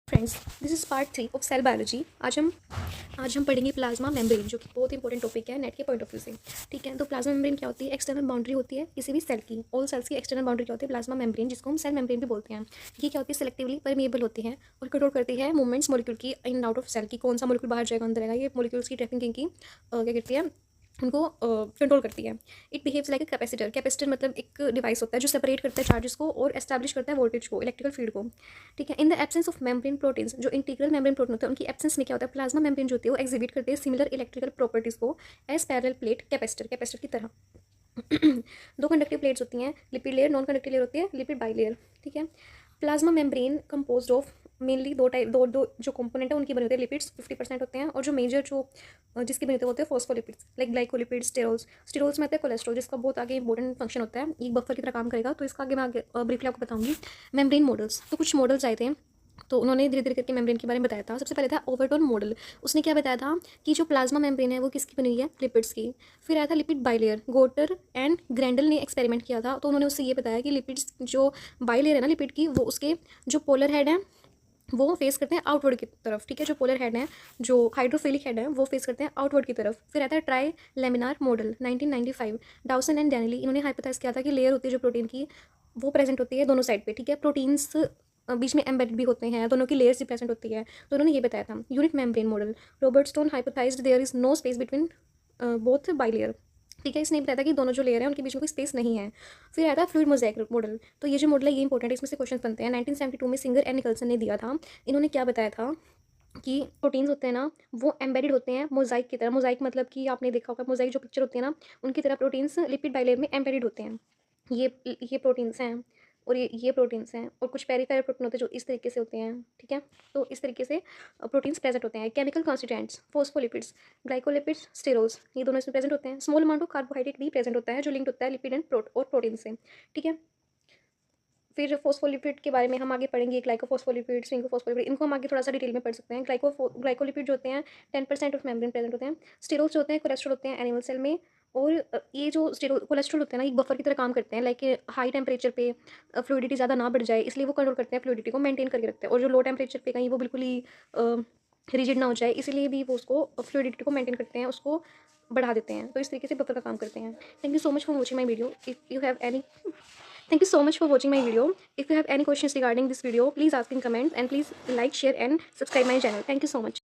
Friends, this is part 3 of cell biology. आज हम पढ़ेंगे प्लाज्मा मेम्ब्रेन, जो कि बहुत इंपॉर्टेंट टॉपिक है नेट के पॉइंट ऑफ व्यू से। ठीक है, तो प्लाज्मा मेम्ब्रेन क्या होती है? एक्सटर्नल बाउंड्री होती है किसी भी सेल की। ऑल सेल्स की एक्सटर्नल बाउंड्री क्या होती है? प्लाज्मा मेम्ब्रेन, जिसको हम सेल मेम्ब्रेन भी बोलते हैं। ये क्या होती है? सेलेक्टिवली परमिएबल होती है और कंट्रोल करती है मूवमेंट्स मॉलिक्यूल की in and out of cell की। कौन सा मॉलिक्यूल बाहर जाएगा, अंदर आएगा, ये मॉलिक्यूल्स की ट्रैफिकिंग की क्या करती है, उनको कंट्रोल करती है। It behaves like a capacitor. Capacitor मतलब एक डिवाइस होता है जो सेपरेट करता है चार्जेस को और एस्टैब्लिश करता है वोल्टेज को, इलेक्ट्रिकल फील्ड को। ठीक है, in the absence of membrane proteins, जो इंटीग्रल मेम्ब्रेन प्रोटीन होते हैं, उनकी एब्सेंस में क्या होता है? प्लाज्मा मेम्ब्रेन जो होती है वो एग्जिबिट करते हैं सिमिलर इलेक्ट्रिकल प्रॉपर्टीज को एज पैरेलल प्लेट कैपेसिटर की तरह। दो कंडक्टिव प्लेट्स होती हैं, lipid layer, non conductive layer होती है लिपिड बाई लेयर। ठीक है, plasma membrane composed of mainly दो जो कंपोनेंट है उनकी बने होते हैं लिपिड्स 50% होते हैं, और जो मेजर जो जिसके बने होते हैं फॉस्फोलिपिड्स लाइक ग्लाइकोलिपिड्स, स्टेरोल्स में आते हैं कोलेस्ट्रॉल, जिसका बहुत आगे इंपॉर्टेंट फंक्शन होता है, एक बफर की तरह काम करेगा। तो इसका आगे मैं ब्रीफली आपको बताऊंगी। मेम्ब्रेन मॉडल्स, तो कुछ मॉडल्स आए थे, तो उन्होंने धीरे धीरे करके मेम्ब्रेन के बारे में बताया था। सबसे पहले था ओवरटोन मॉडल। उसने क्या बताया था कि जो प्लाज्मा मेम्ब्रेन है वो किसकी बनी हुई है? लिपिड्स की। फिर आया था लिपिड बाइलेयर। गोटर एंड ग्रैंडल ने एक्सपेरिमेंट किया था, तो उन्होंने उससे ये बताया कि लिपिड्स जो बाइलेयर है ना लिपिड की, वो उसके जो पोलर हेड है वो फेस करते हैं आउटवर्ड की तरफ। ठीक है, जो पोलर हेड है, जो हाइड्रोफिलिक हेड है, वो फेस करते हैं आउटवर्ड की तरफ। फिर आता है try laminar model 1995। Dawson and डैनिली, इन्होंने हाइपोथेसाइज किया था कि लेयर होती है जो प्रोटीन की, वो प्रेजेंट होती है दोनों साइड पे। ठीक है, प्रोटीन्स बीच में एम्बेडेड भी होते हैं, दोनों की लेयर्स भी प्रेजेंट होती है। तो उन्होंने ये बताया था। Unit membrane model, Robertson hypothesized there is no space between both bilayer. ठीक है, इसने बताया था कि दोनों जो लेयर है उनके बीच में कोई स्पेस नहीं है। फिर आया था फ्लूइड मोज़ेक मॉडल। तो ये जो मॉडल है ये इंपॉर्टेंट है, इसमें से क्वेश्चन बनते हैं। 1972 में सिंगर एंड निकल्सन ने दिया था। इन्होंने क्या बताया था कि प्रोटीन्स होते हैं ना, वो एम्बेडेड होते हैं मोज़ाइक की तरह। मोज़ाइक मतलब कि आपने देखा होगा मोज़ाइक जो पिक्चर होती है ना, उनकी तरह प्रोटीन्स लिपिड बाइलेयर में एम्बेडेड होते हैं। ये प्रोटीन्स हैं और ये प्रोटीन्स हैं, और कुछ पेरिफेरल प्रोटीन होते हैं जो इस तरीके से होते हैं। ठीक है, तो इस तरीके से प्रोटीन्स प्रेजेंट होते हैं। Chemical constituents, phospholipids, glycolipids, sterols, ये दोनों इसमें प्रेजेंट होते हैं। स्मॉल अमाउंट ऑफ कार्बोहाइड्रेट भी प्रेजेंट होता है जो लिंक्ड होता है लिपिड एंड प्रोटीन से। ठीक है, फिर फोस्फोलिपिड के बारे में हम आगे पढ़ेंगे। ग्लाइकोफोस्फोलिपिड, स्विंगोफोस्फोलिपिड, इनको हम आगे थोड़ा सा डिटेल में पढ़ सकते हैं। ग्लाइकोलिपिड जो होते हैं 10% ऑफ मेम्ब्रेन प्रेजेंट होते हैं। स्टेरोल्स जो होते हैं कोलेस्ट्रॉल होते हैं एनिमल सेल में। और ये जो कोलेस्ट्रॉल होते हैं ना, एक बफर की तरह काम करते हैं। लाइक हाई टेम्परेचर पे फ्लूइडिटी ज़्यादा ना बढ़ जाए, इसलिए वो कंट्रोल करते हैं, फ्लूइडिटी को मेंटेन करके रखते हैं। और जो लो टेम्परेचर पे कहीं वो बिल्कुल ही रिजिड ना हो जाए, इसीलिए भी वो उसको फ्लूइडिटी को मेंटेन करते हैं, उसको बढ़ा देते हैं। तो इस तरीके से बफर का काम करते हैं। Thank you so much for watching my video. If you have any Thank you so much for watching my video. If you have any questions regarding this video, please ask in comments, and please like, share and subscribe my channel. Thank you so much.